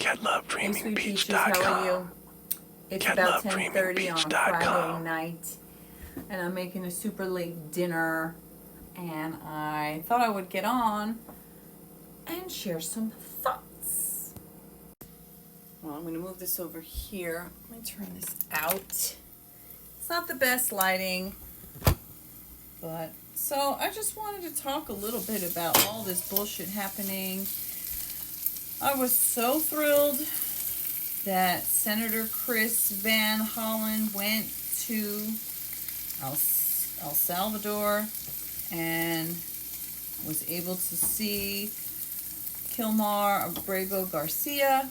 Hey, sweet peaches, how are you? It's about 10:30 on a Friday night, and I'm making a super late dinner, and I thought I would get on and share some thoughts. Well, I'm going to move this over here. Let me turn this out. It's not the best lighting, but so I just wanted to talk a little bit about all this bullshit happening. I was so thrilled that Senator Chris Van Hollen went to El Salvador and was able to see Kilmar Abrego Garcia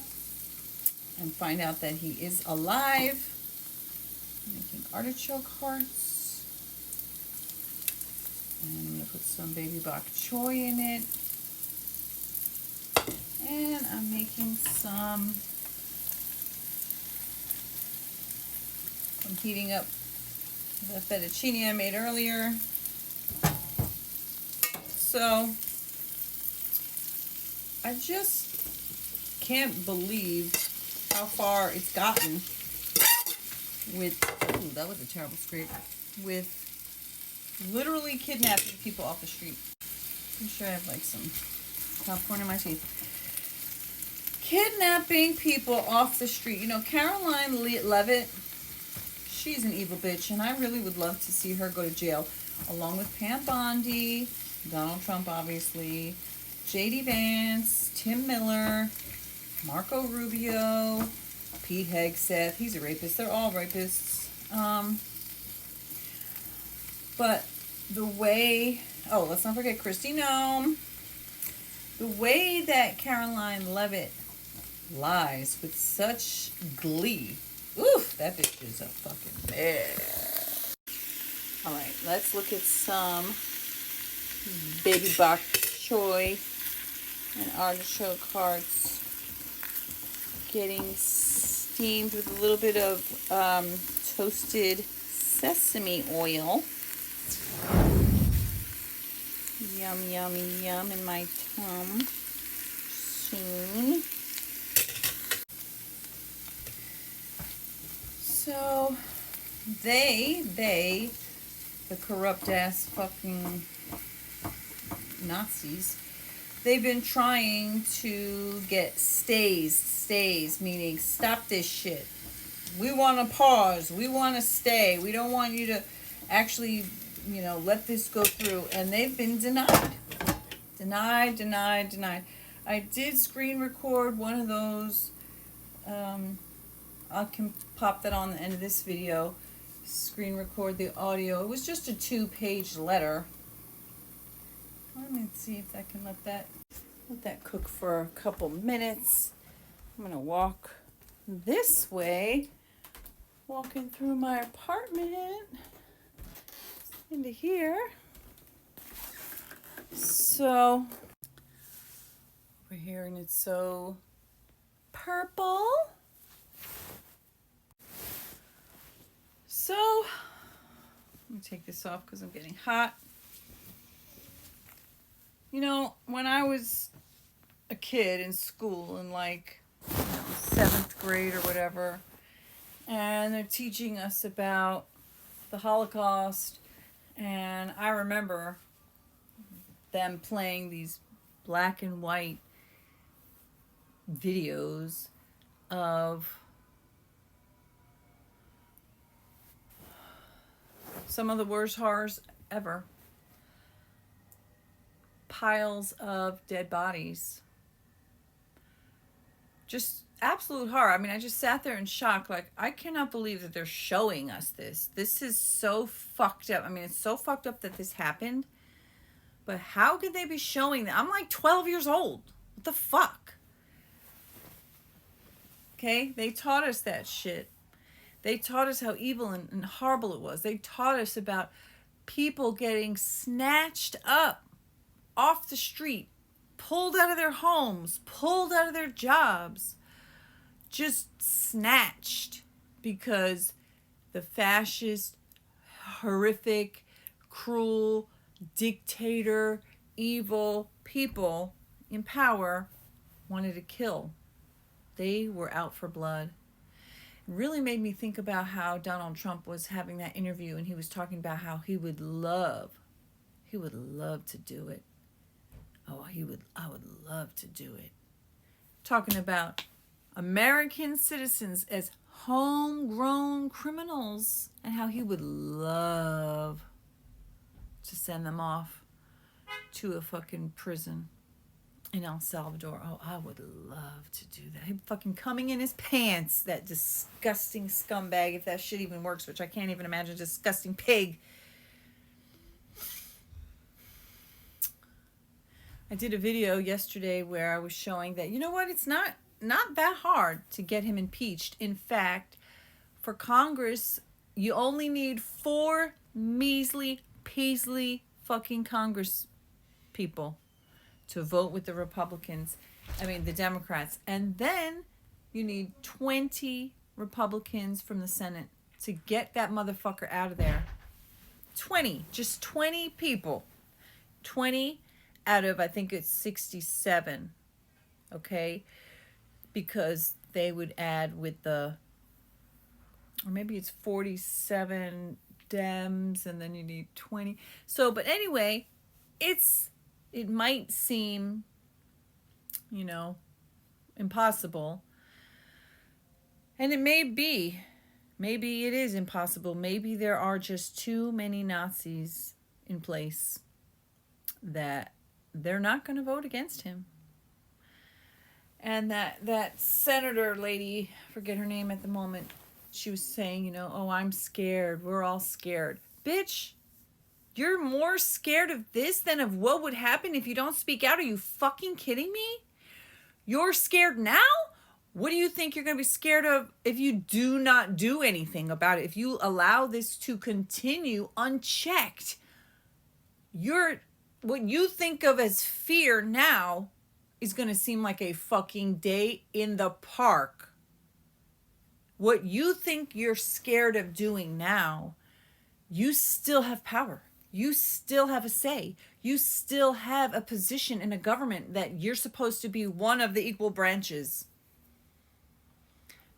and find out that he is alive. I'm making artichoke hearts. And I'm going to put some baby bok choy in it. And I'm making I'm heating up the fettuccine I made earlier. So I just can't believe how far it's gotten with, ooh, that was a terrible scrape, with literally kidnapping people off the street. I'm sure I have like some popcorn in my teeth. Kidnapping people off the street. You know, Caroline Leavitt, she's an evil bitch, and I really would love to see her go to jail, along with Pam Bondi, Donald Trump, obviously, J.D. Vance, Tim Miller, Marco Rubio, Pete Hegseth. He's a rapist. They're all rapists. But the way... Oh, let's not forget Kristi Noem. The way that Caroline Leavitt lies with such glee. Oof, that bitch is a fucking bear. Alright, let's look at some baby bok choy and artichoke hearts getting steamed with a little bit of toasted sesame oil. Yum, yummy, yum in my tum soon. So, the corrupt ass fucking Nazis, they've been trying to get stays, meaning stop this shit. We want to pause. We want to stay. We don't want you to actually, you know, let this go through. And they've been denied. Denied. I did screen record one of those. I can pop that on the end of this video. Screen record the audio. It was just a 2-page letter. Let me see if I can let that cook for a couple minutes. I'm gonna walk this way, walking through my apartment into here. So over here, and it's so purple. So let me take this off because I'm getting hot. You know, when I was a kid in school in like, 7th grade or whatever, and they're teaching us about the Holocaust, and I remember them playing these black and white videos of some of the worst horrors ever. Piles of dead bodies. Just absolute horror. I mean, I just sat there in shock. Like, I cannot believe that they're showing us this. This is so fucked up. I mean, it's so fucked up that this happened. But how could they be showing that? I'm like 12 years old. What the fuck? Okay? They taught us that shit. They taught us how evil and horrible it was. They taught us about people getting snatched up off the street, pulled out of their homes, pulled out of their jobs, just snatched because the fascist, horrific, cruel, dictator, evil people in power wanted to kill. They were out for blood. It really made me think about how Donald Trump was having that interview and he was talking about how he would love to do it. Oh, I would love to do it. Talking about American citizens as homegrown criminals and how he would love to send them off to a fucking prison in El Salvador. Oh, I would love to do that. Him fucking coming in his pants, that disgusting scumbag, if that shit even works, which I can't even imagine, disgusting pig. I did a video yesterday where I was showing that, you know what, it's not that hard to get him impeached. In fact, for Congress, you only need 4 measly, paisley fucking Congress people to vote with the the Democrats. And then you need 20 Republicans from the Senate to get that motherfucker out of there. 20, just 20 people. 20 out of, I think it's 67, okay? Because they would add with or maybe it's 47 Dems, and then you need 20. So, but anyway, it might seem, impossible. And it may be. Maybe it is impossible. Maybe there are just too many Nazis in place that they're not going to vote against him. And that senator lady, forget her name at the moment, she was saying, oh, I'm scared. We're all scared. Bitch, you're more scared of this than of what would happen if you don't speak out. Are you fucking kidding me? You're scared now? What do you think you're going to be scared of if you do not do anything about it? If you allow this to continue unchecked, what you think of as fear now is going to seem like a fucking day in the park. What you think you're scared of doing now, you still have power. You still have a say. You still have a position in a government that you're supposed to be one of the equal branches.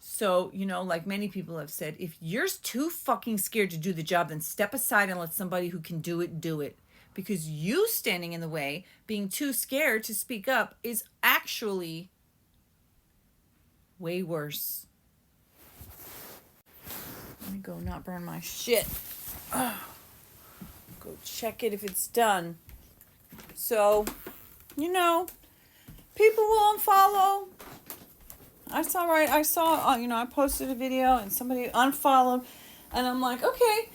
So, like many people have said, if you're too fucking scared to do the job, then step aside and let somebody who can do it. Because you standing in the way, being too scared to speak up, is actually way worse. Let me go not burn my shit. Go check it if it's done. So, people will unfollow. I posted a video and somebody unfollowed. And I'm like, okay,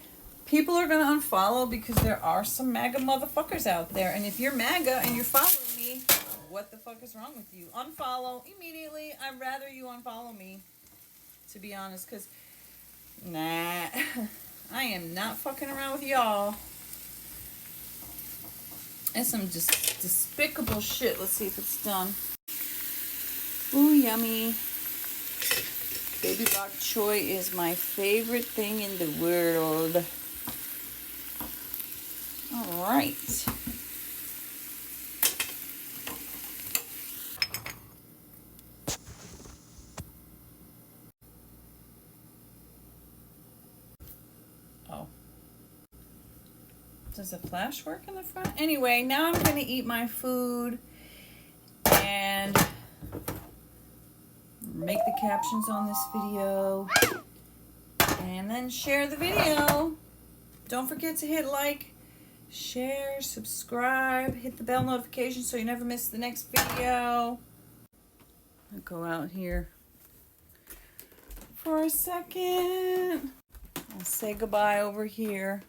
people are going to unfollow because there are some MAGA motherfuckers out there. And if you're MAGA and you're following me, what the fuck is wrong with you? Unfollow immediately. I'd rather you unfollow me, to be honest, because, nah, I am not fucking around with y'all. That's some just despicable shit. Let's see if it's done. Ooh, yummy. Baby bok choy is my favorite thing in the world. All right. Oh. Does the flash work in the front? Anyway, now I'm going to eat my food and make the captions on this video and then share the video. Don't forget to hit like, share, subscribe, hit the bell notification so you never miss the next video. I'll go out here for a second. I'll say goodbye over here.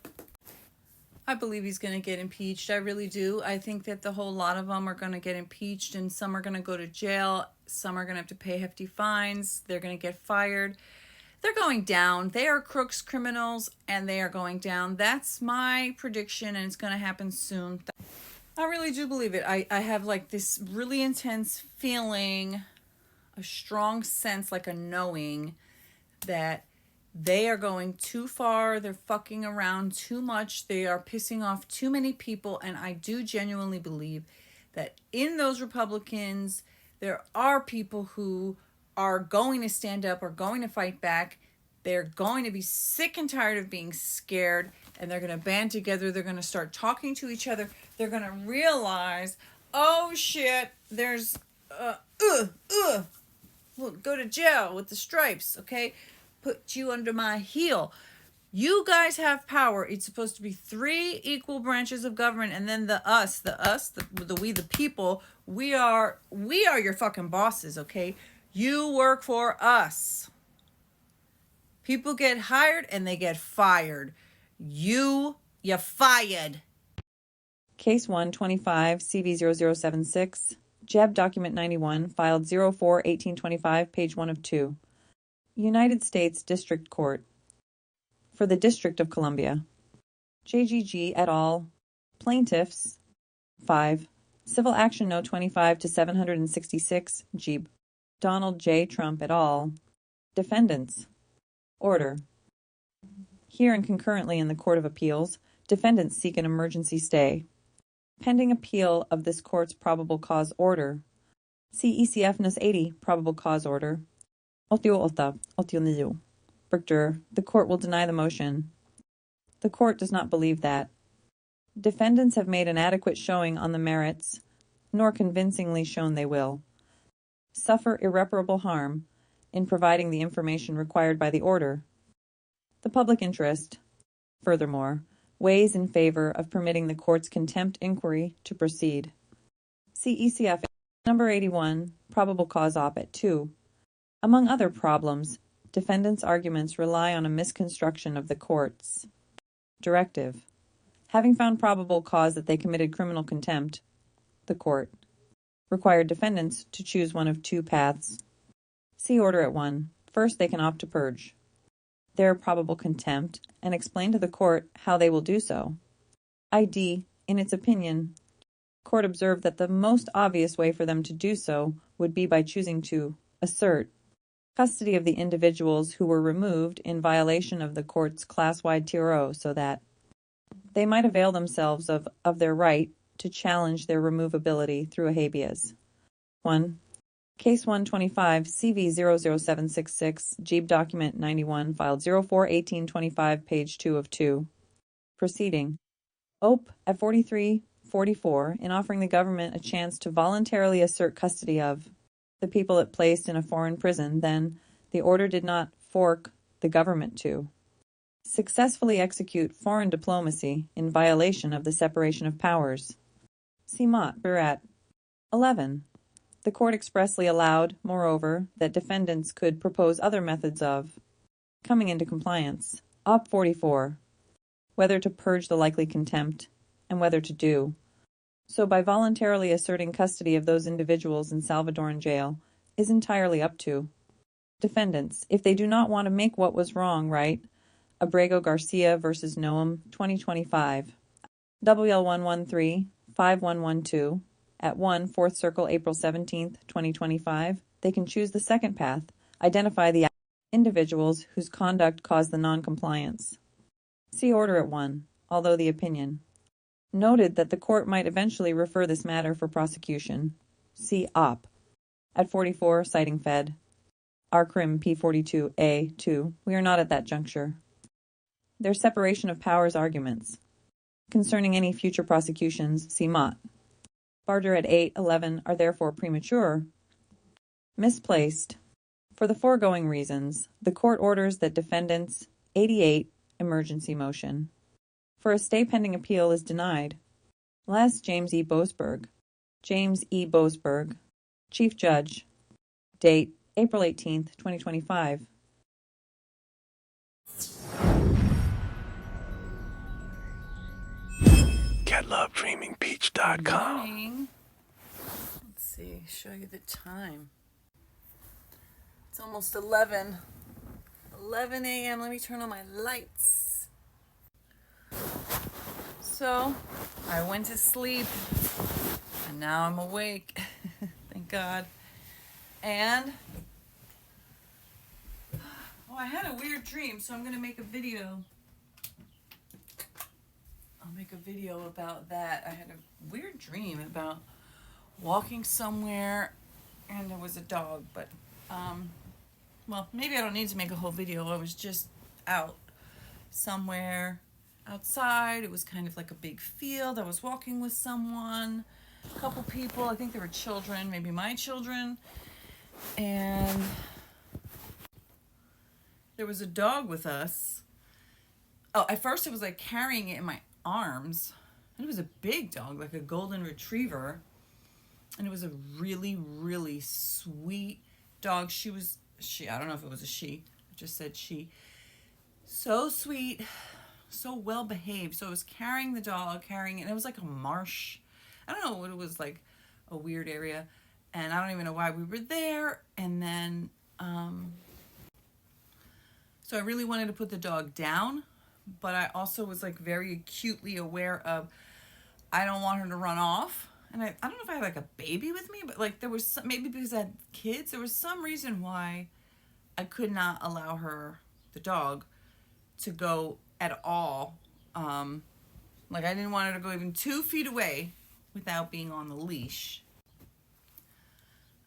I believe he's going to get impeached. I really do. I think that the whole lot of them are going to get impeached, and some are going to go to jail. Some are going to have to pay hefty fines. They're going to get fired. They're going down. They are crooks, criminals, and they are going down. That's my prediction, and it's going to happen soon. I really do believe it. I have like this really intense feeling, a strong sense, like a knowing that they are going too far. They're fucking around too much. They are pissing off too many people. And I do genuinely believe that in those Republicans, there are people who are going to stand up, are going to fight back. They're going to be sick and tired of being scared, and they're going to band together. They're going to start talking to each other. They're going to realize, oh shit, there's, we'll go to jail with the stripes, okay? Put you under my heel. You guys have power. It's supposed to be 3 equal branches of government, and then the we, the people, we are your fucking bosses, okay? You work for us. People get hired and they get fired. You fired. Case 125 CV0076, JEB Document 91, filed 04-1825, page 1 of 2. United States District Court. For the District of Columbia. JGG et al. Plaintiffs. 5. Civil Action No. 25 to 766, Jeeb. Donald J. Trump et al. Defendants. Order. Here and concurrently in the Court of Appeals, defendants seek an emergency stay. Pending appeal of this court's probable cause order. See ECF Nos 80, probable cause order. 88, 89. Berkter, the court will deny the motion. The court does not believe that. Defendants have made an adequate showing on the merits, nor convincingly shown they will. Suffer irreparable harm in providing the information required by the order. The public interest, furthermore, weighs in favor of permitting the court's contempt inquiry to proceed. See ECF number 81, probable cause op. at 2. Among other problems, defendants' arguments rely on a misconstruction of the court's directive. Having found probable cause that they committed criminal contempt, the court required defendants to choose one of 2 paths. See order at 1. First, they can opt to purge their probable contempt and explain to the court how they will do so. ID, in its opinion, court observed that the most obvious way for them to do so would be by choosing to assert custody of the individuals who were removed in violation of the court's class-wide TRO so that they might avail themselves of their right to challenge their removability through a habeas. 1. Case 125, CV00766, Jeeb Document 91, filed 04-1825, page 2 of 2. Proceeding. OP at 43-44, in offering the government a chance to voluntarily assert custody of the people it placed in a foreign prison, then the order did not fork the government to successfully execute foreign diplomacy in violation of the separation of powers. See Mott, Barat. 11. The court expressly allowed, moreover, that defendants could propose other methods of coming into compliance. Op. 44. Whether to purge the likely contempt, and whether to do so by voluntarily asserting custody of those individuals in Salvadoran jail is entirely up to defendants if they do not want to make what was wrong right. Abrego Garcia versus Noam, 2025. WL113 5112 at 1 4th Circle, April 17, 2025. They can choose the second path, identify the individuals whose conduct caused the non-compliance. See order at 1, although the opinion noted that the court might eventually refer this matter for prosecution. See Op. At 44, citing Fed. RCrim P42A2. We are not at that juncture. Their separation of powers arguments. Concerning any future prosecutions, see Mott. Barger at 8-11 are therefore premature. Misplaced. For the foregoing reasons, the court orders that defendants 88 emergency motion for a stay pending appeal is denied. Last James E. Boasberg. James E. Boasberg, Chief Judge. Date April 18, 2025. GetLoveDreamingBeach.com. Let's see, show you the time. It's almost 11 a.m. Let me turn on my lights. So, I went to sleep, and now I'm awake. Thank God. And, I had a weird dream, so I'm going to make a video. I'll make a video about that. I had a weird dream about walking somewhere, and there was a dog, but well, maybe I don't need to make a whole video. I was just out somewhere outside. It was kind of like a big field. I was walking with someone, a couple people. I think they were children, maybe my children. And there was a dog with us. Oh, at first it was like carrying it in my arms. And it was a big dog, like a golden retriever. And it was a really, really sweet dog. I don't know if it was a she. I just said she. So sweet, so well behaved. So I was carrying the dog, and it was like a marsh. I don't know what it was, like a weird area. And I don't even know why we were there. And then, so I really wanted to put the dog down, but I also was like very acutely aware of, I don't want her to run off. And I don't know if I had like a baby with me, but like there was some, maybe because I had kids, there was some reason why I could not allow the dog, to go at all. Like I didn't want her to go even 2 feet away without being on the leash.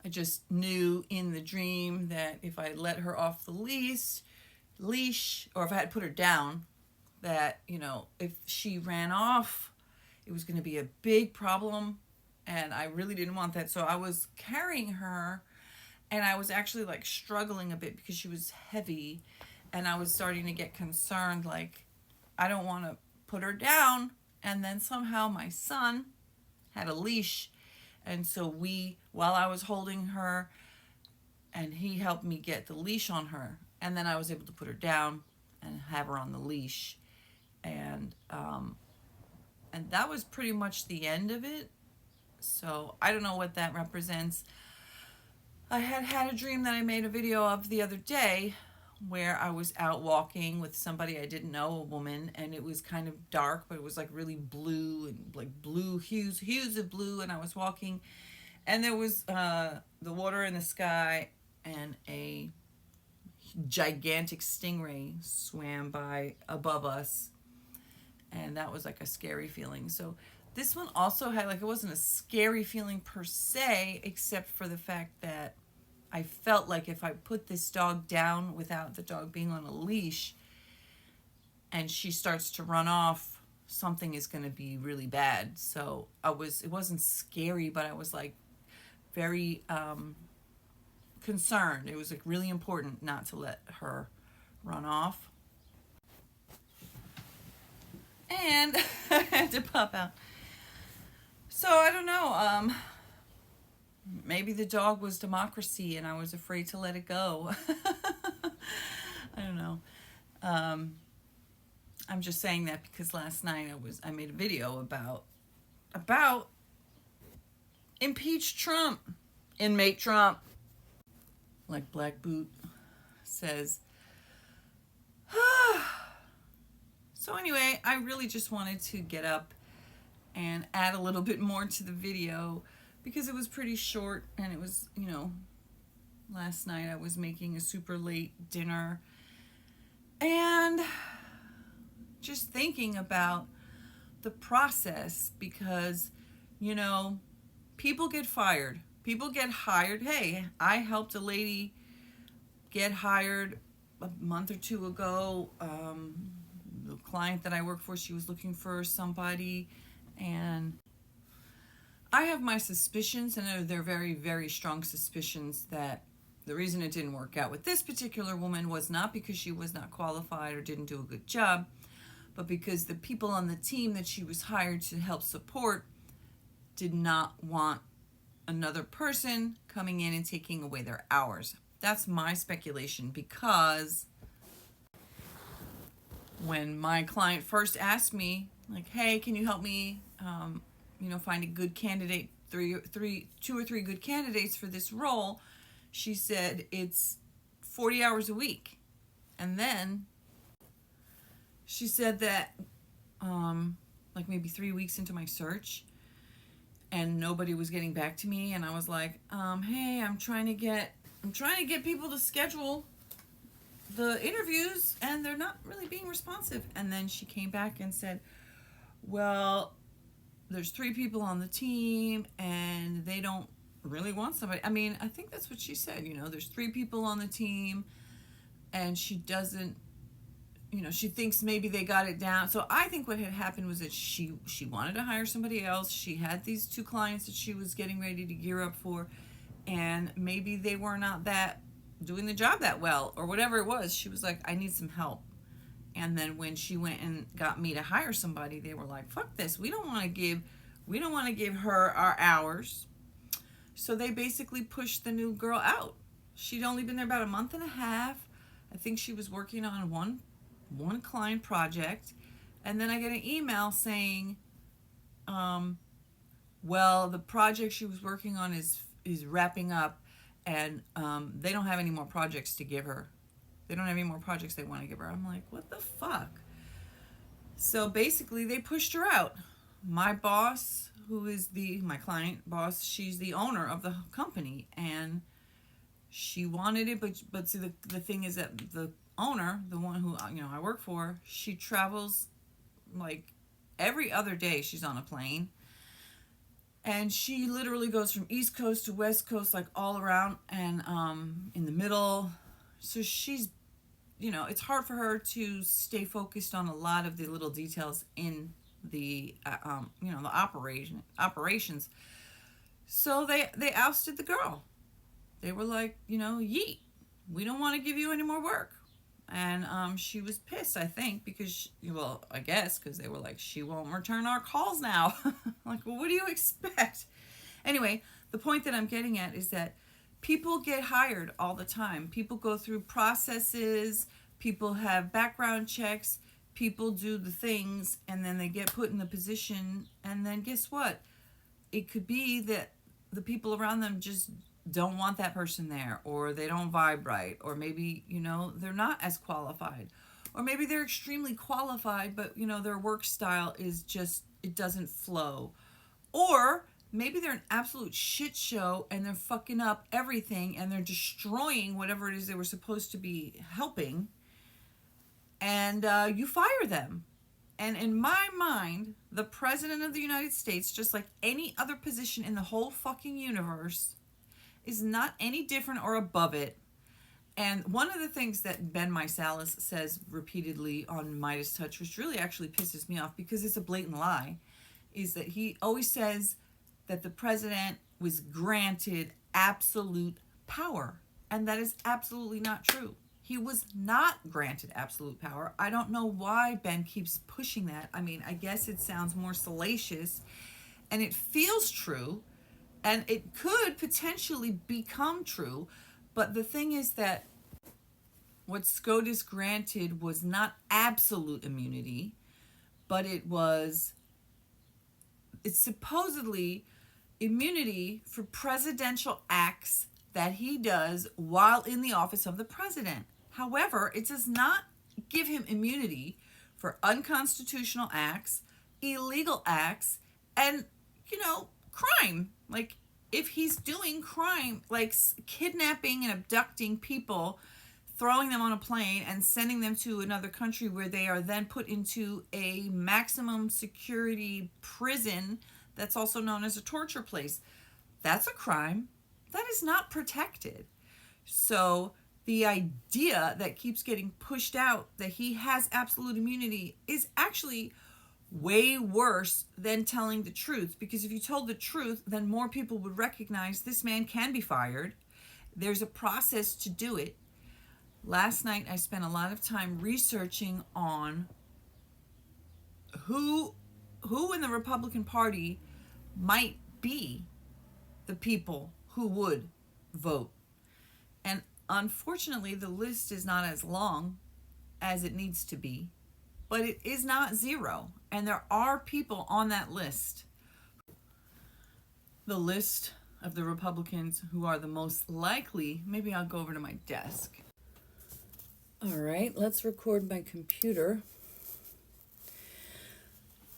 I just knew in the dream that if I let her off the leash, or if I had put her down, that, if she ran off, it was going to be a big problem, and I really didn't want that. So I was carrying her, and I was actually like struggling a bit because she was heavy, and I was starting to get concerned, like I don't want to put her down. And then somehow my son had a leash, and so while I was holding her, and he helped me get the leash on her, and then I was able to put her down and have her on the leash. And that was pretty much the end of it. So I don't know what that represents. I had a dream that I made a video of the other day, where I was out walking with somebody I didn't know, a woman, and it was kind of dark, but it was like really blue, and like blue hues of blue, and I was walking, and there was the water in the sky, and a gigantic stingray swam by above us, and that was like a scary feeling. So this one also had, like, it wasn't a scary feeling per se, except for the fact that I felt like if I put this dog down without the dog being on a leash, and she starts to run off, something is going to be really bad. So it wasn't scary, but I was like very concerned. It was like really important not to let her run off. And I had to pop out. So I don't know. Maybe the dog was democracy and I was afraid to let it go. I don't know. I'm just saying that because last night I made a video about impeach Trump, inmate Trump, like Black Boot says. So anyway, I really just wanted to get up and add a little bit more to the video because it was pretty short, and it was, last night I was making a super late dinner and just thinking about the process because, people get fired. People get hired. Hey, I helped a lady get hired a month or two ago. The client that I work for, she was looking for somebody, and I have my suspicions, and they're very, very strong suspicions that the reason it didn't work out with this particular woman was not because she was not qualified or didn't do a good job, but because the people on the team that she was hired to help support did not want another person coming in and taking away their hours. That's my speculation, because when my client first asked me, like, hey, can you help me, find a good candidate, two or three good candidates for this role, she said it's 40 hours a week. And then she said that, like maybe 3 weeks into my search, and nobody was getting back to me, and I was like, hey, I'm trying to get people to schedule the interviews, and they're not really being responsive. And then she came back and said, well, there's 3 people on the team, and they don't really wants somebody. I mean, I think that's what she said. There's 3 people on the team, and she doesn't, she thinks maybe they got it down. So I think what had happened was that she wanted to hire somebody else. She had these 2 clients that she was getting ready to gear up for, and maybe they were not doing the job that well, or whatever it was. She was like, I need some help. And then when she went and got me to hire somebody, they were like, fuck this. We don't want to give her our hours. So they basically pushed the new girl out. She'd only been there about a month and a half. I think she was working on one client project. And then I get an email saying, well, the project she was working on is wrapping up, and they don't have any more projects to give her. They don't have any more projects they want to give her. I'm like, what the fuck? So basically, they pushed her out. My boss, who is my client boss, she's the owner of the company, and she wanted it, but see, the thing is that the owner, the one who I work for, she travels like every other day. She's on a plane, and she literally goes from East Coast to West Coast, like all around, and in the middle. So she's, it's hard for her to stay focused on a lot of the little details in the the operations. So they ousted the girl. They were like, yeet, we don't want to give you any more work. And she was pissed, I think, because I guess because they were like, she won't return our calls now. Like, well, what do you expect? Anyway, the point that I'm getting at is that people get hired all the time. People go through processes, people have background checks, people do the things, and then they get put in the position, and then guess what? It could be that the people around them just don't want that person there, or they don't vibe right, or maybe, they're not as qualified, or maybe they're extremely qualified, but, their work style is just, it doesn't flow, or maybe they're an absolute shit show and they're fucking up everything and they're destroying whatever it is they were supposed to be helping, and you fire them. And in my mind, the President of the United States, just like any other position in the whole fucking universe, is not any different or above it. And one of the things that Ben Meisalis says repeatedly on Midas Touch, which really actually pisses me off because it's a blatant lie, is that he always says that the president was granted absolute power. And that is absolutely not true. He was not granted absolute power. I don't know why Ben keeps pushing that. I mean, I guess it sounds more salacious and it feels true, and it could potentially become true. But the thing is that what SCOTUS granted was not absolute immunity, but it's supposedly immunity for presidential acts that he does while in the office of the president. However, it does not give him immunity for unconstitutional acts, illegal acts, and, crime. Like, if he's doing crime, like kidnapping and abducting people, throwing them on a plane and sending them to another country where they are then put into a maximum security prison that's also known as a torture place, that's a crime. That is not protected. So the idea that keeps getting pushed out that he has absolute immunity is actually way worse than telling the truth, because if you told the truth, then more people would recognize this man can be fired. There's a process to do it. Last night I spent a lot of time researching on who in the Republican Party might be the people who would vote. And unfortunately, the list is not as long as it needs to be, but it is not zero. And there are people on that list. The list of the Republicans who are the most likely, maybe I'll go over to my desk. All right, let's record my computer.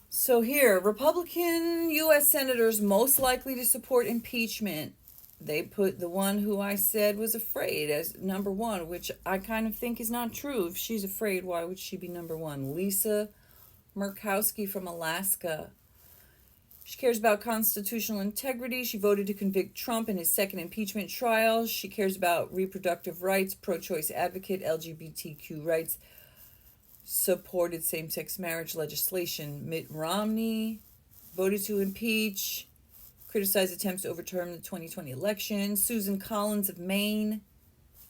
So here, Republican U.S. senators most likely to support impeachment. They put the one who I said was afraid as number 1, which I kind of think is not true. If she's afraid, why would she be number 1? Lisa Murkowski from Alaska. She cares about constitutional integrity. She voted to convict Trump in his second impeachment trial. She cares about reproductive rights, pro-choice advocate, LGBTQ rights, supported same-sex marriage legislation. Mitt Romney voted to impeach, criticized attempts to overturn the 2020 election. Susan Collins of Maine.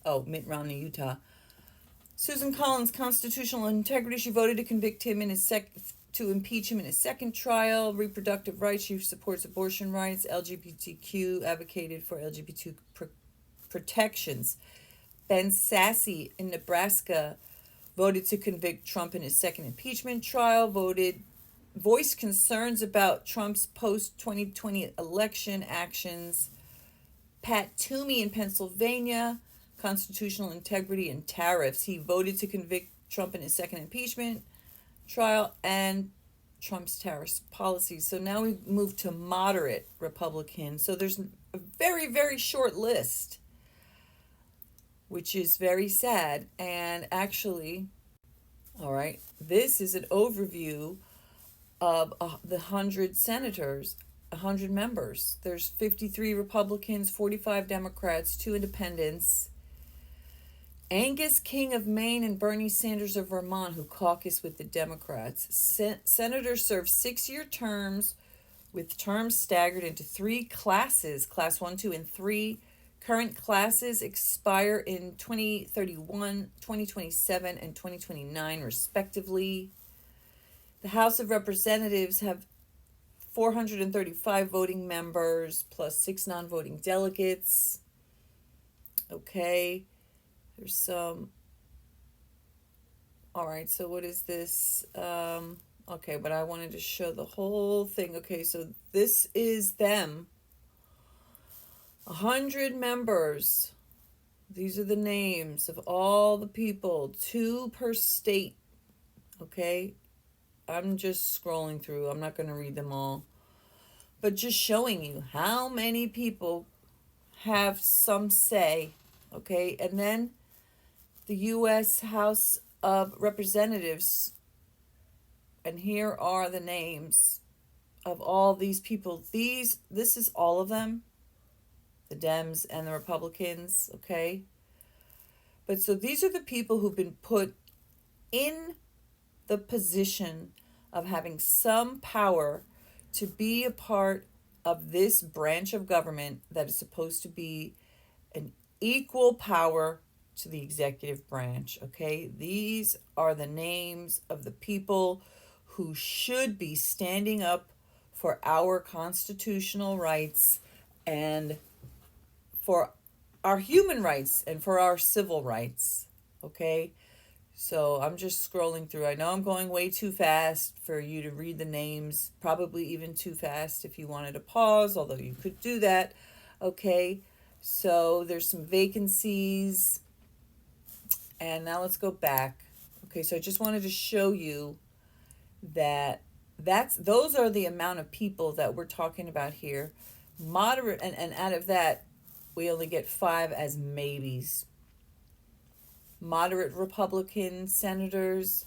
Oh, Mitt Romney, Utah. Susan Collins, constitutional integrity. She voted to convict him in his to impeach him in his second trial. Reproductive rights. She supports abortion rights. LGBTQ, advocated for LGBT protections. Ben Sasse in Nebraska voted to convict Trump in his second impeachment trial. Voiced concerns about Trump's post-2020 election actions. Pat Toomey in Pennsylvania, constitutional integrity and tariffs. He voted to convict Trump in his second impeachment trial and Trump's tariff policies. So now we move to moderate Republicans. So there's a very, very short list, which is very sad. And actually, all right, this is an overview of the 100 senators, 100 members. There's 53 Republicans, 45 Democrats, 2 independents. Angus King of Maine and Bernie Sanders of Vermont, who caucus with the Democrats. Senators serve 6-year terms with terms staggered into 3 classes, class 1, 2, and 3. Current classes expire in 2031, 2027, and 2029, respectively. The House of Representatives have 435 voting members plus 6 non-voting delegates. Okay. There's some. All right, so what is this? Okay, but I wanted to show the whole thing. Okay, so this is them. 100 members. These are the names of all the people, 2 per state. Okay, I'm just scrolling through. I'm not going to read them all, but just showing you how many people have some say. Okay, and then the U.S. House of Representatives, and here are the names of all these people. This is all of them, the Dems and the Republicans, okay? But so these are the people who've been put in the position of having some power to be a part of this branch of government that is supposed to be an equal power to the executive branch, okay? These are the names of the people who should be standing up for our constitutional rights and for our human rights and for our civil rights, okay? So I'm just scrolling through. I know I'm going way too fast for you to read the names, probably even too fast if you wanted to pause, although you could do that, okay? So there's some vacancies. And now let's go back. Okay, so I just wanted to show you that those are the amount of people that we're talking about here. Moderate, and out of that, we only get 5 as maybes. Moderate Republican senators: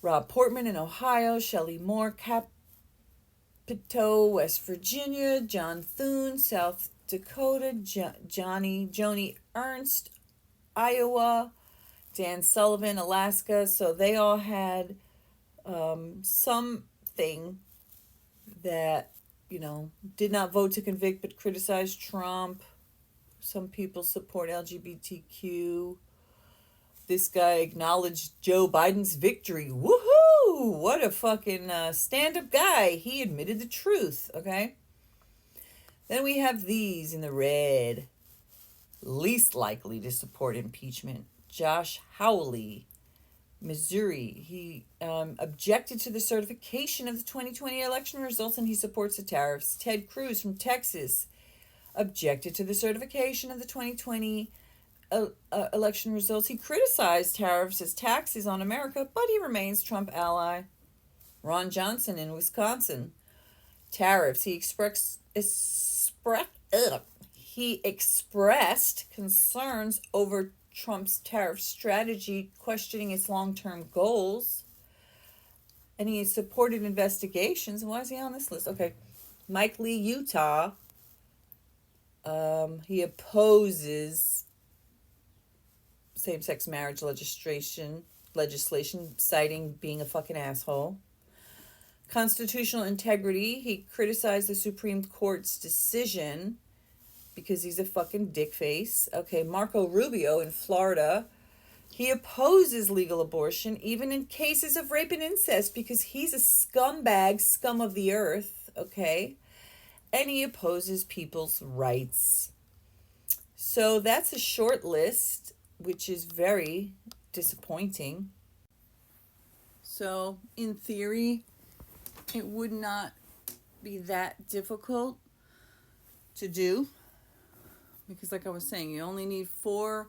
Rob Portman in Ohio, Shelley Moore, Capito, West Virginia, John Thune, South Dakota, Joni Ernst, Iowa, Dan Sullivan, Alaska. So they all had something that, did not vote to convict but criticized Trump. Some people support LGBTQ. This guy acknowledged Joe Biden's victory. Woohoo! What a fucking stand-up guy. He admitted the truth, okay? Then we have these in the red. Least likely to support impeachment: Josh Hawley, Missouri. He objected to the certification of the 2020 election results and he supports the tariffs. Ted Cruz from Texas objected to the certification of the 2020 election results. He criticized tariffs as taxes on America, but he remains Trump ally. Ron Johnson in Wisconsin. Tariffs. He expressed concerns over Trump's tariff strategy, questioning its long-term goals. and he supported investigations. Why is he on this list? Okay, Mike Lee, Utah. He opposes same-sex marriage legislation, citing being a fucking asshole. Constitutional integrity. He criticized the Supreme Court's decision because he's a fucking dickface. Okay, Marco Rubio in Florida. He opposes legal abortion, even in cases of rape and incest, because he's a scumbag, scum of the earth, okay? And he opposes people's rights. So that's a short list, which is very disappointing. So, in theory, it would not be that difficult to do. Because like I was saying, you only need 4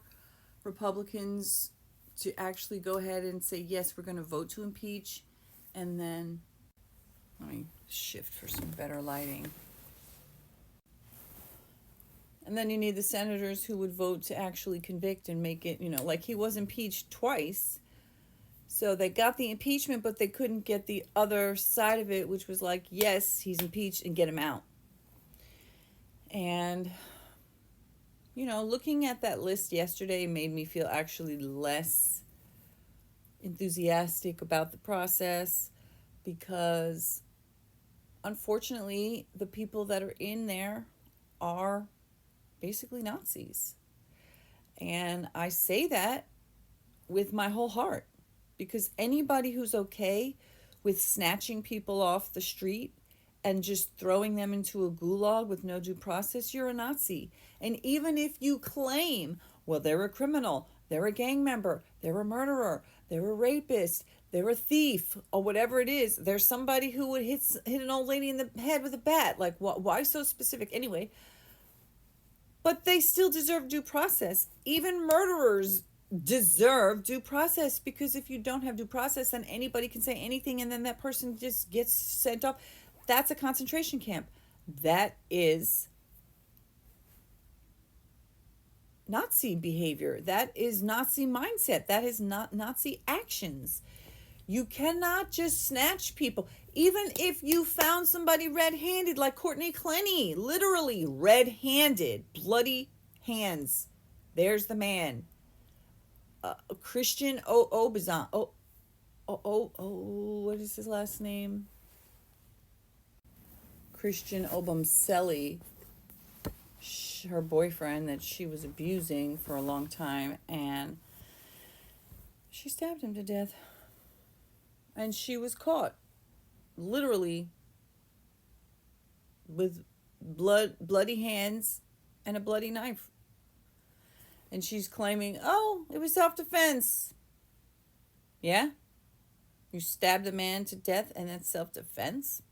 Republicans to actually go ahead and say, yes, we're going to vote to impeach. And then, let me shift for some better lighting. And then you need the senators who would vote to actually convict and make it, like he was impeached twice. So they got the impeachment, but they couldn't get the other side of it, which was like, yes, he's impeached and get him out. And, looking at that list yesterday made me feel actually less enthusiastic about the process because, unfortunately, the people that are in there are basically Nazis. And I say that with my whole heart. Because anybody who's okay with snatching people off the street and just throwing them into a gulag with no due process, you're a Nazi. And even if you claim, well, they're a criminal, they're a gang member, they're a murderer, they're a rapist, they're a thief, or whatever it is, there's somebody who would hit an old lady in the head with a bat. Like, why so specific? Anyway, but they still deserve due process. Even murderers deserve due process, because if you don't have due process, then anybody can say anything and then that person just gets sent off. That's a concentration camp. That is Nazi behavior. That is Nazi mindset. That is not Nazi actions. You cannot just snatch people. Even if you found somebody red-handed like Courtney Clenny, literally red-handed, bloody hands. There's the man. Christian Obazan. What is his last name? Christian Obamseli. Her boyfriend that she was abusing for a long time, and she stabbed him to death. And she was caught, literally, with bloody hands and a bloody knife. And she's claiming, oh, it was self-defense. Yeah? You stabbed a man to death and that's self-defense?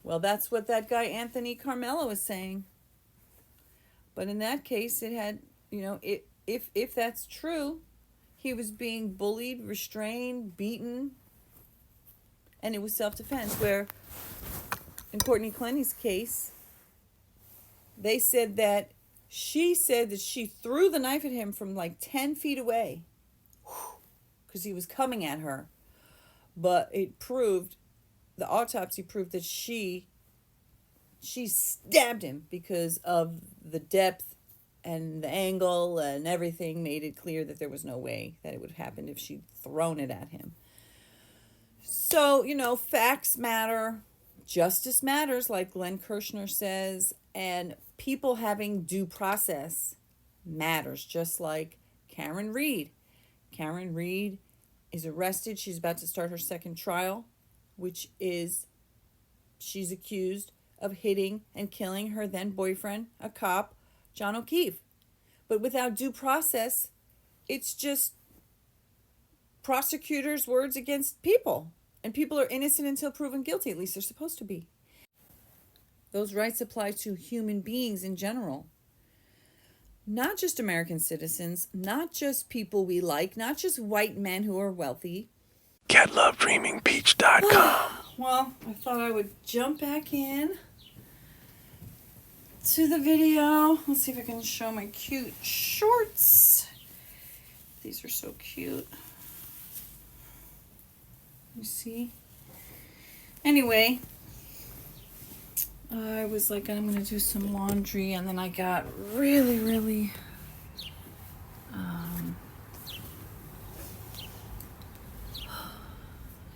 Well, that's what that guy Anthony Carmelo is saying. But in that case, it had, if that's true, he was being bullied, restrained, beaten, and it was self-defense. Where in Courtney Clenny's case, they said that she threw the knife at him from like 10 feet away because he was coming at her. But the autopsy proved that she stabbed him because of the depth and the angle and everything made it clear that there was no way that it would have happened if she'd thrown it at him. So, facts matter. Justice matters, like Glenn Kirshner says. And people having due process matters, just like Karen Reed. Karen Reed is arrested. She's about to start her second trial, which is she's accused of hitting and killing her then boyfriend, a cop, John O'Keefe. But without due process, it's just prosecutors' words against people. And people are innocent until proven guilty. At least they're supposed to be. Those rights apply to human beings in general. Not just American citizens, not just people we like, not just white men who are wealthy. GetLoveDreamingBeach.com. Well, I thought I would jump back in to the video. Let's see if I can show my cute shorts. These are so cute. You see? Anyway, I was like, I'm going to do some laundry, and then I got really, really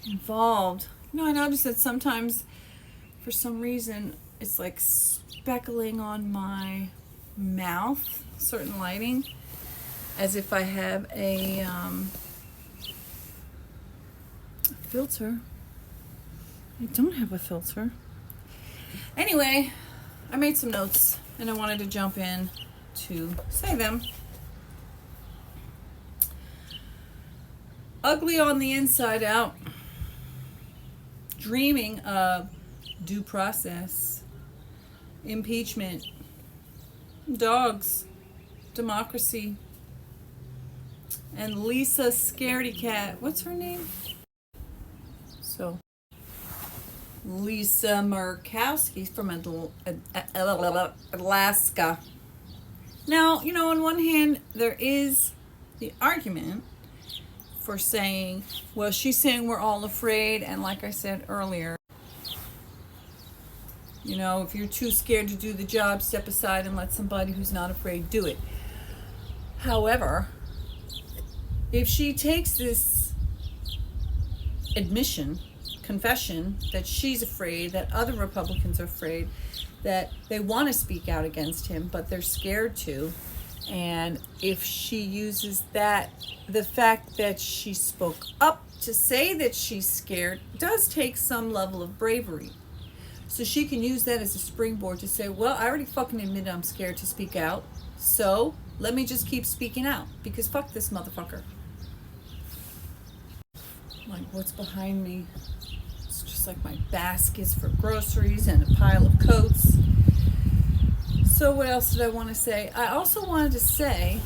involved. I noticed that sometimes, for some reason, it's like speckling on my mouth, certain lighting, as if I have a filter. I don't have a filter. Anyway, I made some notes and I wanted to jump in to say them. Ugly on the inside out. Dreaming of due process, impeachment, dogs, democracy, and Lisa Scaredy Cat. What's her name? So, Lisa Murkowski from Alaska. Now, on one hand, there is the argument for saying, well, she's saying we're all afraid, and like I said earlier, if you're too scared to do the job, step aside and let somebody who's not afraid do it. However, if she takes this confession that she's afraid, that other Republicans are afraid, that they want to speak out against him, but they're scared to, and if she uses the fact that she spoke up to say that she's scared does take some level of bravery. So she can use that as a springboard to say, well, I already fucking admit I'm scared to speak out, so let me just keep speaking out, because fuck this motherfucker. Like, what's behind me? It's just like my baskets for groceries and a pile of coats. So what else did I want to say? I also wanted to say,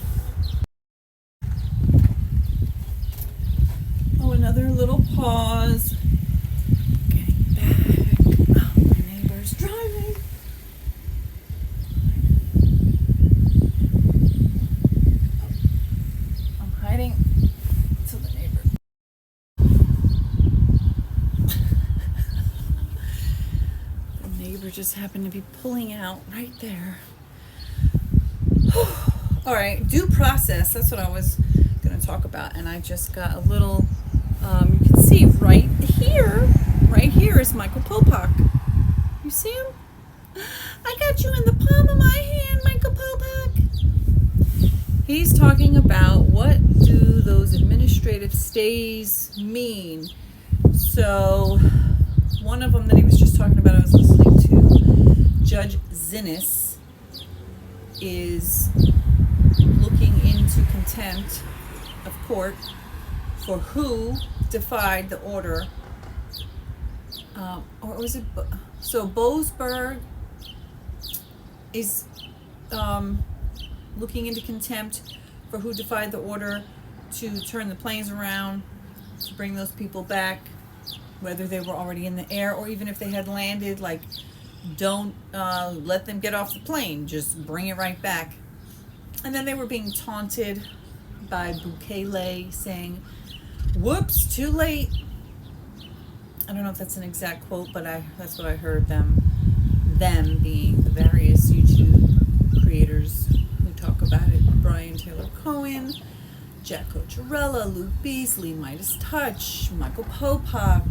another little pause. Getting back. Oh, my neighbor's driving. I'm hiding to the neighbor. The neighbor just happened to be pulling out right there. All right, due process. That's what I was going to talk about, and I just got a little. You can see right here is Michael Popak. You see him? I got you in the palm of my hand, Michael Popak. He's talking about what do those administrative stays mean. So one of them that he was just talking about, I was listening to, Judge Zinnis is looking into contempt of court for who defied the order, or was it? So Boasberg is looking into contempt for who defied the order to turn the planes around, to bring those people back, whether they were already in the air or even if they had landed. Like, don't let them get off the plane, just bring it right back. And then they were being taunted by Bukele, saying, whoops, too late. I don't know if that's an exact quote, but that's what I heard them being the various YouTube creators who talk about it. Brian Taylor Cohen, Jack Ocharella, Luke Beasley, Midas Touch, Michael Popak,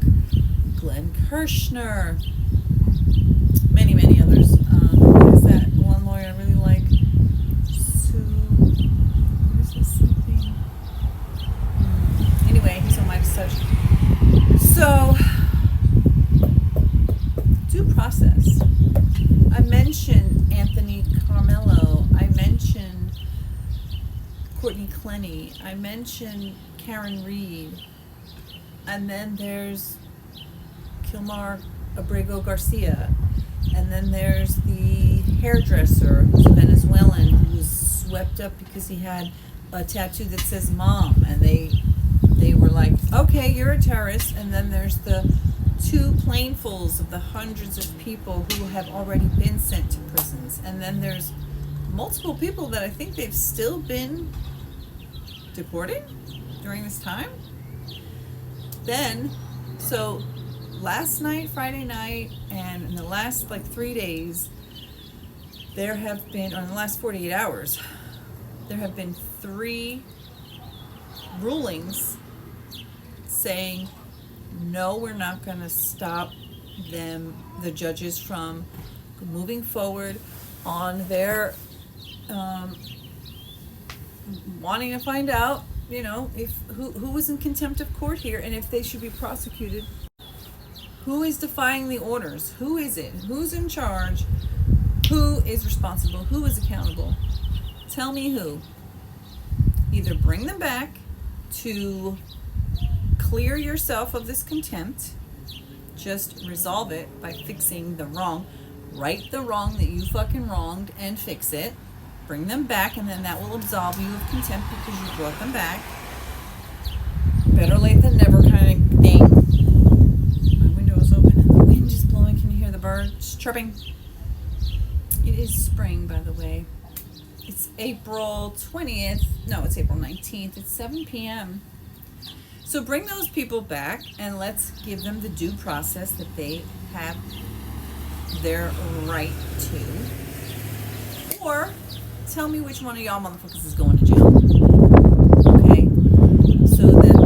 Glenn Kirshner, many, many others. What is that one lawyer I really like? What is this thing? Anyway, he's on Midas Touch. So, due process. I mentioned Anthony Carmelo. I mentioned Courtney Clenny. I mentioned Karen Reed. And then there's Kilmar Abrego Garcia. And then there's the hairdresser, who's a Venezuelan, who was swept up because he had a tattoo that says mom. And they were like, okay, you're a terrorist. And then there's the 2 planefuls of the hundreds of people who have already been sent to prisons. And then there's multiple people that I think they've still been deported during this time. Then So last night, Friday night, and in the last like 3 days, there have been, or in the last 48 hours, there have been 3 rulings saying, no, we're not going to stop the judges, from moving forward on their wanting to find out, if who was in contempt of court here, and if they should be prosecuted. Who is defying the orders? Who is it? Who's in charge? Who is responsible? Who is accountable? Tell me who. Either bring them back to clear yourself of this contempt, just resolve it by fixing the wrong, right the wrong that you fucking wronged and fix it. Bring them back, and then that will absolve you of contempt because you brought them back. Better late than never kind of thing. My window is open and the wind is blowing. Can you hear the birds chirping? It is spring, by the way. It's April 20th. No, it's April 19th. It's 7 p.m. So bring those people back and let's give them the due process that they have their right to. Or tell me which one of y'all motherfuckers is going to jail. Okay? So then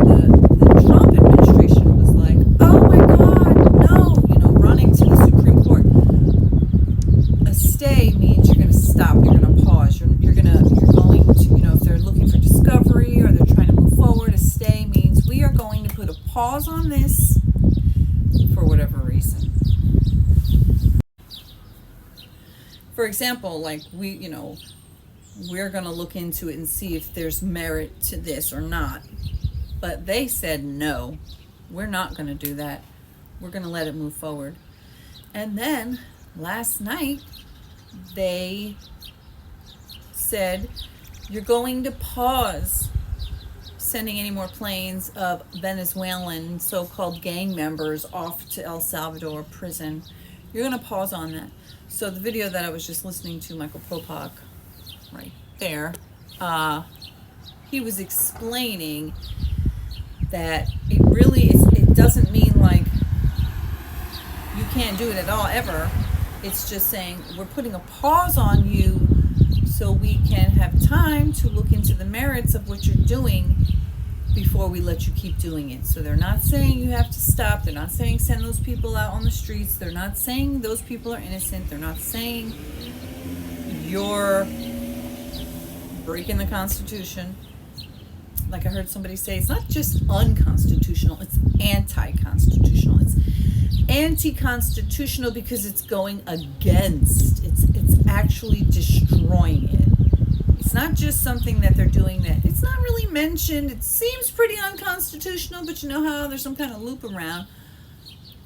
the Trump administration was like, oh my God, no, running to the Supreme Court. A stay means you're going to stop, you're going to pause, you're going to, if they're looking for discovery or they're trying to move forward, a stay means we are going to put a pause on this for whatever reason. For example, like we're going to look into it and see if there's merit to this or not. But they said, no, we're not going to do that. We're going to let it move forward. And then last night, they said, you're going to pause sending any more planes of Venezuelan so-called gang members off to El Salvador prison. You're going to pause on that. So the video that I was just listening to, Michael Popak, right there, he was explaining that it doesn't mean like you can't do it at all ever. It's just saying we're putting a pause on you so we can have time to look into the merits of what you're doing before we let you keep doing it. So they're not saying you have to stop. They're not saying send those people out on the streets. They're not saying those people are innocent. They're not saying you're breaking the Constitution. Like I heard somebody say, it's not just unconstitutional, it's anti-constitutional. It's anti-constitutional because it's going against, it's actually destroying it. It's not just something that they're doing that it's not really mentioned. It seems pretty unconstitutional, but you know how there's some kind of loop around.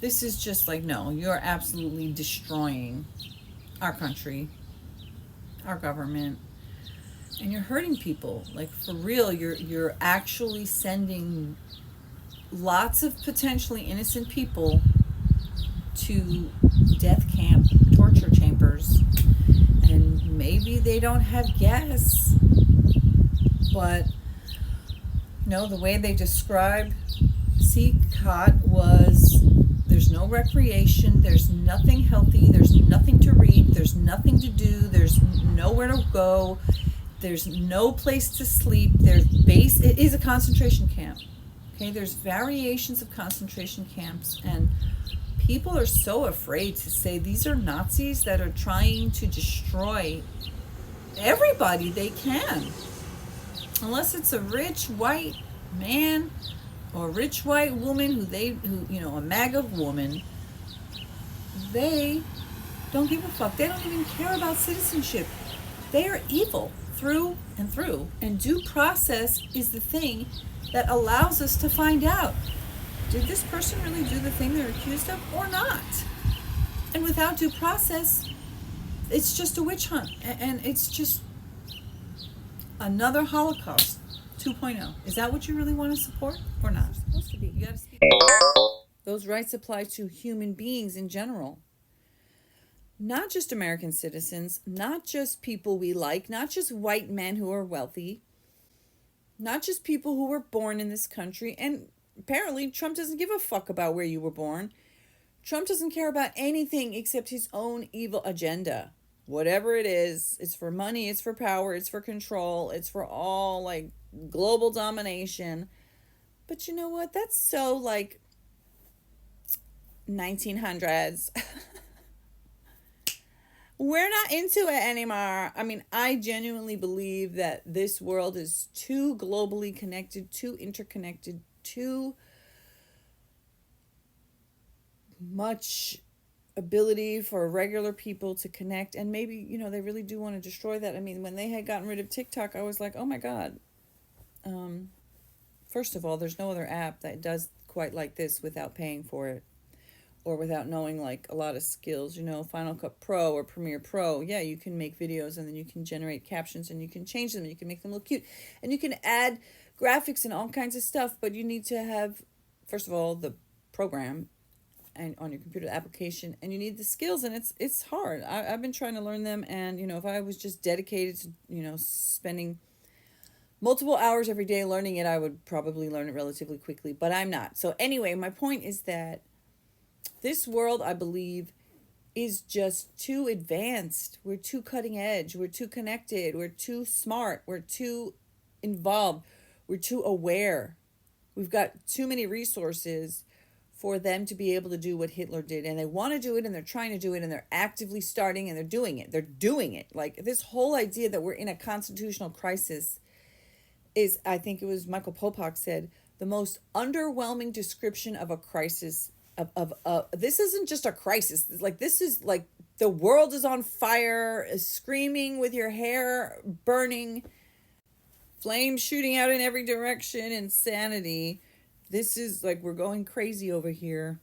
This is just like, no, you're absolutely destroying our country, our government, and you're hurting people. Like for real, you're actually sending lots of potentially innocent people to death camp, torture chambers, and maybe they don't have gas, but the way they described CCOT was there's no recreation, there's nothing healthy, there's nothing to read, there's nothing to do, there's nowhere to go, there's no place to sleep, it is a concentration camp. Okay, there's variations of concentration camps, and people are so afraid to say these are Nazis that are trying to destroy everybody they can. Unless it's a rich white man or a rich white woman a MAGA woman, they don't give a fuck. They don't even care about citizenship. They are evil through and through. And due process is the thing that allows us to find out, did this person really do the thing they're accused of or not? And without due process, it's just a witch hunt. And it's just another Holocaust 2.0. Is that what you really want to support or not? It's supposed to be. You got to speak. Those rights apply to human beings in general. Not just American citizens, not just people we like, not just white men who are wealthy, not just people who were born in this country, and apparently Trump doesn't give a fuck about where you were born. Trump doesn't care about anything except his own evil agenda. Whatever it is, it's for money, it's for power, it's for control, it's for all like global domination. But you know what? That's so like 1900s. We're not into it anymore. I mean, I genuinely believe that this world is too globally connected, too interconnected, too much ability for regular people to connect. And maybe, you know, they really do want to destroy that. I mean, when they had gotten rid of TikTok, I was like, oh my God. First of all, there's no other app that does quite like this without paying for it, or without knowing like a lot of skills, you know, Final Cut Pro or Premiere Pro. Yeah, you can make videos and then you can generate captions and you can change them and you can make them look cute and you can add graphics and all kinds of stuff. But you need to have, first of all, the program and on your computer application, and you need the skills, and it's hard. I've been trying to learn them, and you know, if I was just dedicated to, you know, spending multiple hours every day learning it, I would probably learn it relatively quickly, but I'm not. So anyway, my point is that this world, I believe, is just too advanced. We're too cutting edge. We're too connected. We're too smart. We're too involved. We're too aware. We've got too many resources for them to be able to do what Hitler did. And they want to do it, and they're trying to do it, and they're actively starting, and they're doing it. They're doing it. Like this whole idea that we're in a constitutional crisis is, I think it was Michael Popak said, the most underwhelming description of a crisis of this isn't just a crisis. Like this is like the world is on fire, screaming with your hair burning, flames shooting out in every direction, insanity. This is like we're going crazy over here.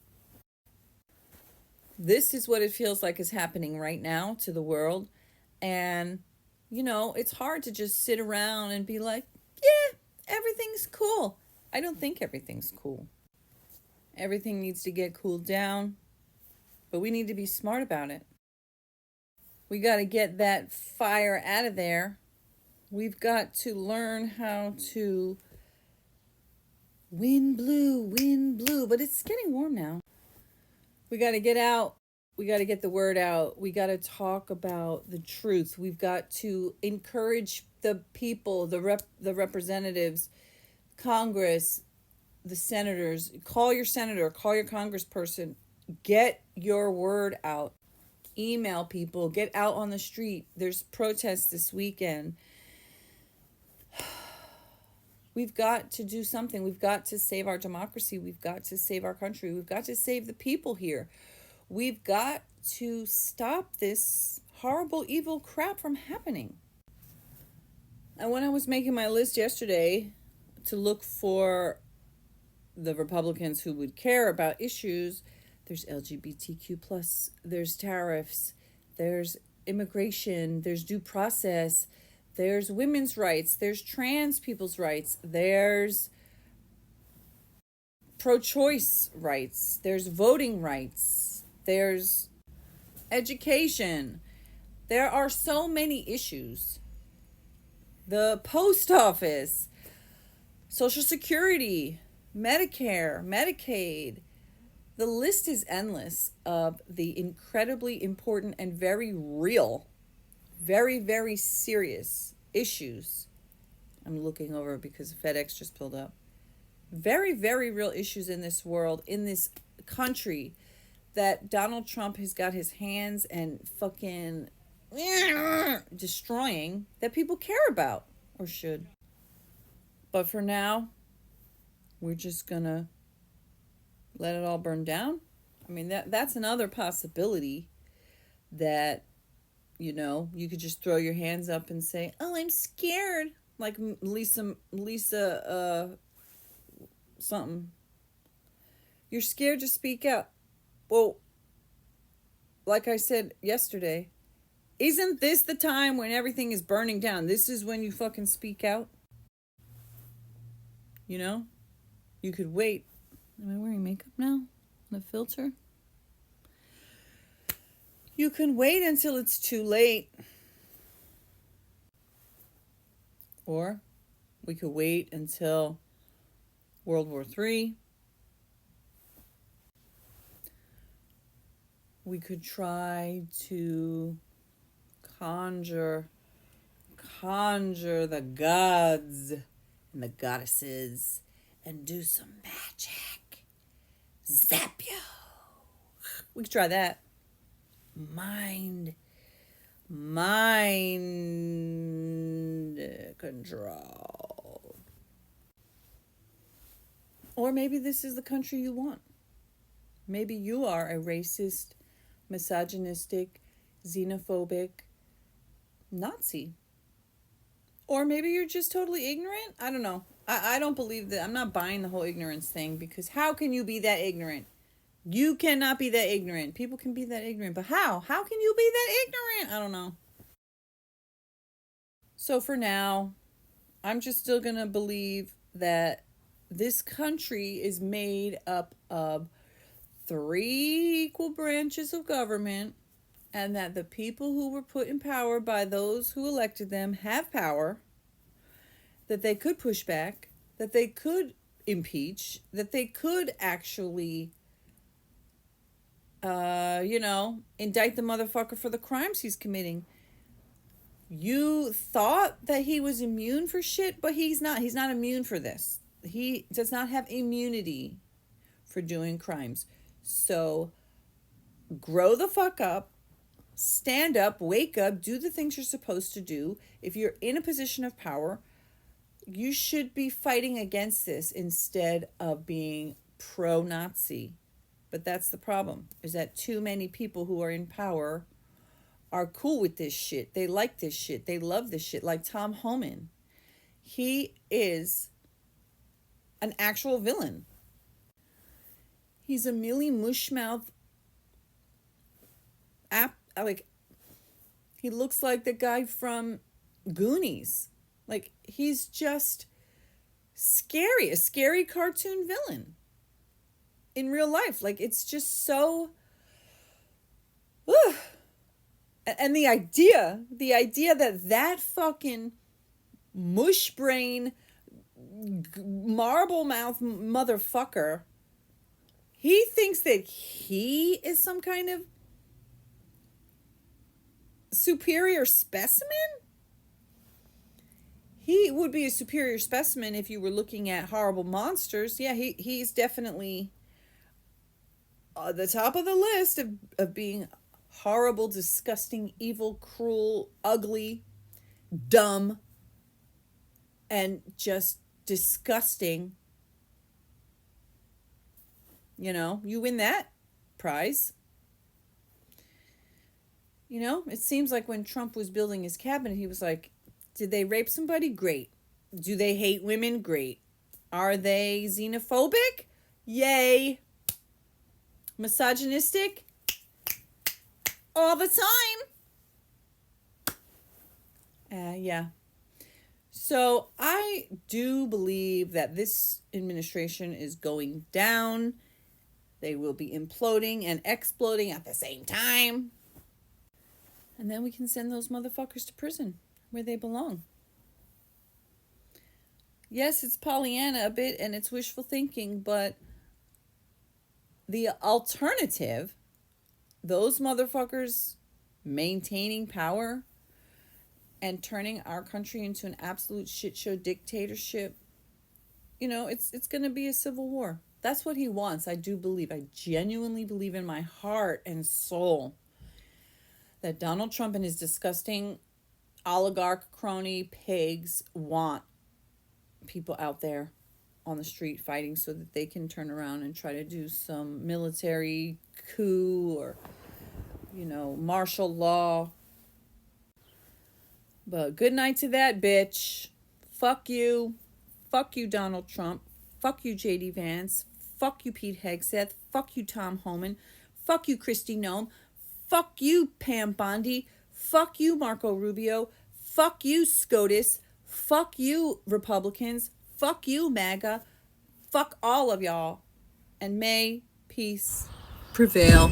This is what it feels like is happening right now to the world. And you know, it's hard to just sit around and be like, yeah, everything's cool. I don't think everything's cool. Everything needs to get cooled down, but we need to be smart about it. We got to get that fire out of there. We've got to learn how to win blue, but it's getting warm now. We got to get out. We got to get the word out. We got to talk about the truth. We've got to encourage the people, the representatives, Congress, the senators. Call your senator, call your congressperson. Get your word out. Email people. Get out on the street. There's protests this weekend. We've got to do something. We've got to save our democracy. We've got to save our country. We've got to save the people here. We've got to stop this horrible, evil crap from happening. And when I was making my list yesterday to look for the Republicans who would care about issues, there's LGBTQ+, there's tariffs, there's immigration, there's due process, there's women's rights, there's trans people's rights, there's pro-choice rights, there's voting rights, there's education. There are so many issues. The post office, Social Security, Medicare, Medicaid. The list is endless of the incredibly important and very real, very, very serious issues. I'm looking over because FedEx just pulled up. Very, very real issues in this world, in this country, that Donald Trump has got his hands and fucking destroying, that people care about or should. But for now, we're just gonna let it all burn down. I mean, that's another possibility, that, you know, you could just throw your hands up and say, oh, I'm scared, like Lisa something. You're scared to speak out. Well, like I said yesterday, isn't this the time when everything is burning down? This is when you fucking speak out. You know? You could wait. Am I wearing makeup now? The filter? You can wait until it's too late. Or we could wait until World War III. We could try to conjure the gods and the goddesses and do some magic. Zap you. We could try that. Mind control. Or maybe this is the country you want. Maybe you are a racist, misogynistic, xenophobic Nazi. Or maybe you're just totally ignorant. I don't know. I don't believe that. I'm not buying the whole ignorance thing, because how can you be that ignorant? You cannot be that ignorant. People can be that ignorant, but how? How can you be that ignorant? I don't know. So for now, I'm just still going to believe that this country is made up of 3 equal branches of government, and that the people who were put in power by those who elected them have power, that they could push back, that they could impeach, that they could actually, indict the motherfucker for the crimes he's committing. You thought that he was immune for shit, but he's not. He's not immune for this. He does not have immunity for doing crimes. So grow the fuck up, stand up, wake up, do the things you're supposed to do. If you're in a position of power, you should be fighting against this instead of being pro-Nazi. But that's the problem, is that too many people who are in power are cool with this shit. They like this shit. They love this shit. Like Tom Homan. He is an actual villain. He's a mealy mushmouth he looks like the guy from Goonies. Like, he's just scary. A scary cartoon villain in real life. Like, it's just so... And the idea that fucking mush brain, marble mouth motherfucker, he thinks that he is some kind of superior specimen? He would be a superior specimen if you were looking at horrible monsters. Yeah, he's definitely the top of the list of being horrible, disgusting, evil, cruel, ugly, dumb, and just disgusting. You know, you win that prize. You know, it seems like when Trump was building his cabinet, he was like, did they rape somebody? Great. Do they hate women? Great. Are they xenophobic? Yay. Misogynistic? All the time. Yeah. So I do believe that this administration is going down. They will be imploding and exploding at the same time. And then we can send those motherfuckers to prison where they belong. Yes, it's Pollyanna a bit and it's wishful thinking, but the alternative, those motherfuckers maintaining power and turning our country into an absolute shit show dictatorship, you know, it's going to be a civil war. That's what he wants. I do believe. I genuinely believe in my heart and soul that Donald Trump and his disgusting oligarch crony pigs want people out there on the street fighting so that they can turn around and try to do some military coup or, you know, martial law. But good night to that bitch. Fuck you. Fuck you, Donald Trump. Fuck you, J.D. Vance. Fuck you, Pete Hegseth. Fuck you, Tom Homan. Fuck you, Kristi Noem. Fuck you, Pam Bondi. Fuck you, Marco Rubio. Fuck you, SCOTUS. Fuck you, Republicans. Fuck you, MAGA. Fuck all of y'all. And may peace prevail.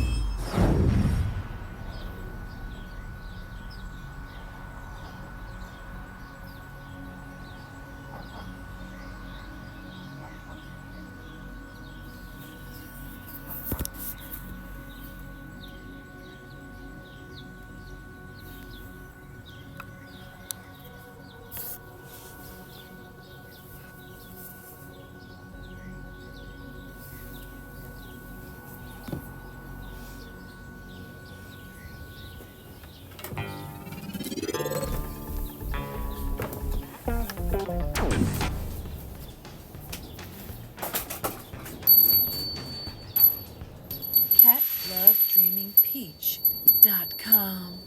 impeach.com.